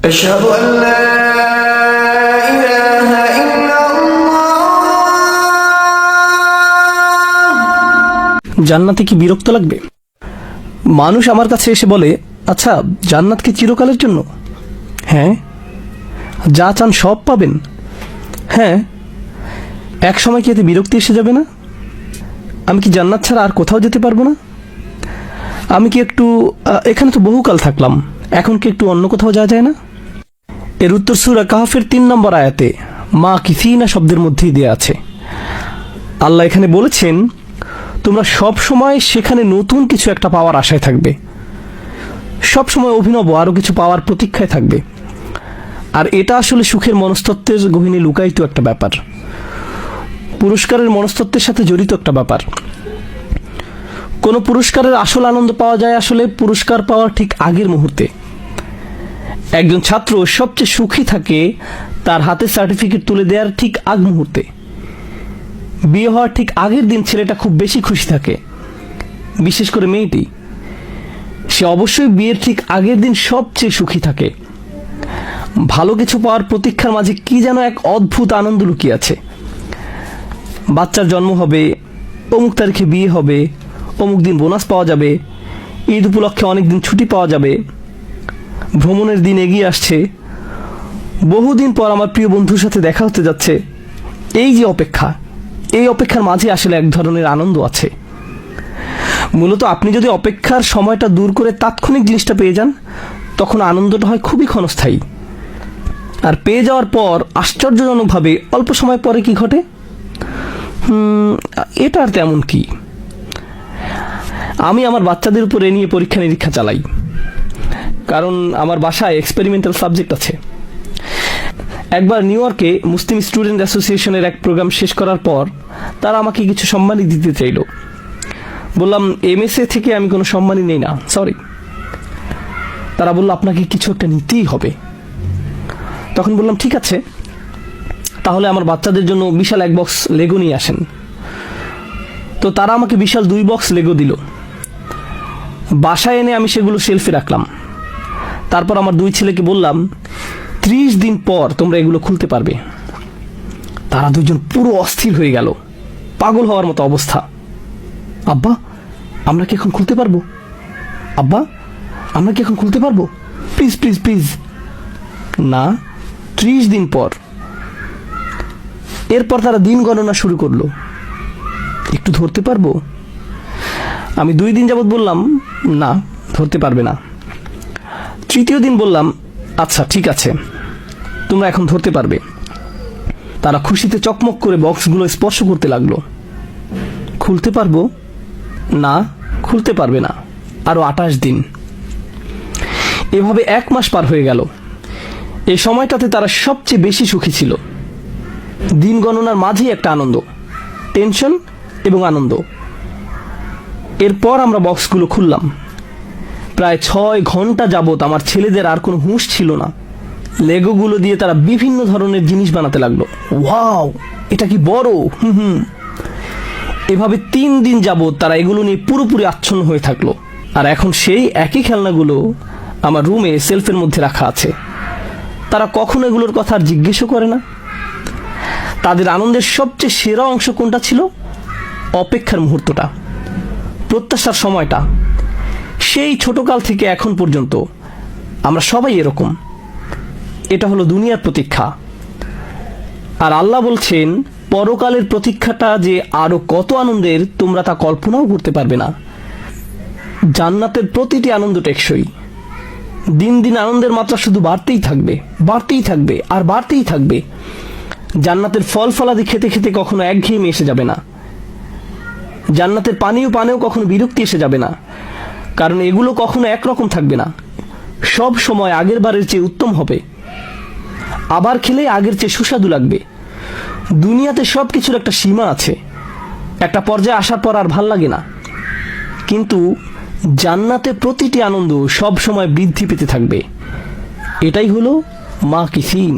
أشهد أن لا إله إلا الله। জান্নাতে কি বিরক্ত লাগবে? মানুষ আমার কাছে এসে বলে, আচ্ছা জান্নাত কি চিরকালের জন্য? হ্যাঁ। যা চান সব পাবেন? হ্যাঁ। এক সময় কি এতে বিরক্তি এসে যাবে না? আমি কি জান্নাত ছাড়া আর কোথাও যেতে পারবো না? আমি কি একটু এখানে তো বহুকাল থাকলাম, এখন কি একটু অন্য কোথাও যাওয়া যায় না? এর উত্তর সূরা কাহফের ৩ নম্বর আয়াতে মা কিসিনা শব্দের মধ্যেই দেয়া আছে। আল্লাহ এখানে বলেছেন, তোমরা সব সময় সেখানে নতুন কিছু একটা পাওয়ার আশায় থাকবে, সব সময় অভিনব আরো কিছু পাওয়ার প্রতীক্ষায় থাকবে। আর এটা আসলে সুখের মনস্তত্ত্বের গহীনে লুকায়িত একটা ব্যাপার, পুরস্কারের মনস্তত্ত্বের সাথে জড়িত একটা ব্যাপার। কোনো পুরস্কারের আসল আনন্দ পাওয়া যায় আসলে পুরস্কার পাওয়ার ঠিক আগের মুহূর্তে। একজন ছাত্র সবচেয়ে সুখী থাকে তার হাতে সার্টিফিকেট তুলে দেওয়ার ঠিক আগ মুহূর্তে। বিয়ে হওয়ার ঠিক আগের দিন ছেলেটা খুব বেশি খুশি থাকে, বিশেষ করে মেয়েটি। সে অবশ্যই বিয়ের ঠিক আগের দিন সবচেয়ে সুখী থাকে। ভালো কিছু পাওয়ার প্রতীক্ষার মাঝে কি যেন এক অদ্ভুত আনন্দ লুকিয়ে আছে। বাচ্চার জন্ম হবে, অমুক তারিখে বিয়ে হবে, অমুক দিন বোনাস পাওয়া যাবে, ঈদ উপলক্ষে অনেক দিন ছুটি পাওয়া যাবে, ভ্রমণের দিন এগিয়ে আসছে, বহুদিন পর আমার প্রিয় বন্ধুর সাথে দেখা হতে যাচ্ছে। এই যে অপেক্ষা, এই অপেক্ষার মাঝে আসলে এক ধরনের আনন্দ আছে। মূলত আপনি যদি অপেক্ষার সময়টা দূর করে তাৎক্ষণিক জিনিসটা পেয়ে যান, তখন আনন্দটা হয় খুবই ক্ষণস্থায়ী। আর পেয়ে যাওয়ার পর আশ্চর্যজনকভাবে অল্প সময় পরে কি ঘটে? এটা আর তেমন কি। আমি আমার বাচ্চাদের উপর এ নিয়ে পরীক্ষা নিরীক্ষা চালাই, কারণ আমার বাসায় এক্সপেরিমেন্টাল সাবজেক্ট আছে। একবার নিউ ইয়র্কে মুসলিম স্টুডেন্ট অ্যাসোসিয়েশনের এক প্রোগ্রাম শেষ করার পর তারা আমাকে কিছু সম্মানই দিতে চাইল। বললাম, এমএসএ থেকে আমি কোনো সম্মানই নেই না, সরি। তারা বলল, আপনাকে কিছু একটা নিতেই হবে। তখন বললাম, ঠিক আছে, তাহলে আমার বাচ্চাদের জন্য বিশাল 1 বক্স লেগো নিয়ে আসেন। তো তারা আমাকে বিশাল 2 বক্স লেগো দিল। বাসায় এনে আমি সেগুলো শেলফে রাখলাম। তারপর আমার 2 ছেলেকে বললাম, 30 দিন পর তোমরা এগুলো খুলতে পারবে। তারা 2জন পুরো অস্থির হয়ে গেল, পাগল হওয়ার মতো অবস্থা। আব্বা, আমরা কি এখন খুলতে পারবো? আব্বা, আমরা কি এখন খুলতে পারবো? Please please please. না, 30 দিন পর। এরপর তারা দিন গণনা শুরু করলো, একটু ধরতে পারবো? আমি 2 দিন যাবৎ বললাম, না, ধরতে পারবে না। 3য় দিন বললাম, আচ্ছা ঠিক আছে, তোমরা এখন ধরতে পারবে। তারা খুশিতে চকমক করে বক্সগুলো স্পর্শ করতে লাগলো। খুলতে পারবো? না, খুলতে পারবে না। আরো 28 দিন। এভাবে 1 মাস পার হয়ে গেল। এই সময়টাতে তারা সবচেয়ে বেশি সুখী ছিল। দিন গণনার মাঝেই একটা আনন্দ, টেনশন এবং আনন্দ। এরপর আমরা বক্সগুলো খুললাম। প্রায় 6 ঘন্টা যাবত আমার ছেলেদের আর কোনো হুঁশ ছিল না। লেগোগুলো দিয়ে তারা বিভিন্ন ধরনের জিনিস বানাতে লাগলো। ওয়াও, এটা কি বড়! এভাবে 3 দিন যাবত তারা এগুলো নিয়ে পুরোপুরি আচ্ছন্ন হয়ে থাকলো। আর এখন সেই একই খেলনাগুলো আমার রুমে সেলফের মধ্যে রাখা আছে। তারা কখনো এগুলোর কথা আর জিজ্ঞেসও করে না। তাদের আনন্দের সবচেয়ে সেরা অংশ কোনটা ছিল? অপেক্ষার মুহূর্তটা, প্রত্যাশার সময়টা। সেই ছোটকাল থেকে এখন পর্যন্ত আমরা সবাই এরকম। এটা হলো দুনিয়ার প্রতীক্ষা। আর আল্লাহ বলছেন, পরকালের প্রতীক্ষাটা যে আরো কত আনন্দের তোমরা তা কল্পনাও করতে পারবে না। জান্নাতের প্রতিটি আনন্দ টেকসই। দিন দিন আনন্দের মাত্রা শুধু বাড়তেই থাকবে, বাড়তেই থাকবে আর বাড়তেই থাকবে। জান্নাতের ফল ফলাদি খেতে খেতে কখনো একঘেয়েমি এসে যাবে না। জান্নাতের পানেও কখনো বিরক্তি এসে যাবে না, কারণ এগুলো কখনো একরকম থাকবে না। সব সময় আগের বারের চেয়ে উত্তম হবে। আবার খেলে আগের চেয়ে সুস্বাদু লাগবে। দুনিয়াতে সব কিছুর একটা সীমা আছে, একটা পর্যায়ে আসার পর আর ভাল লাগে না। কিন্তু জান্নাতে প্রতিটি আনন্দ সব সময় বৃদ্ধি পেতে থাকবে। এটাই হলো মা কিসিন।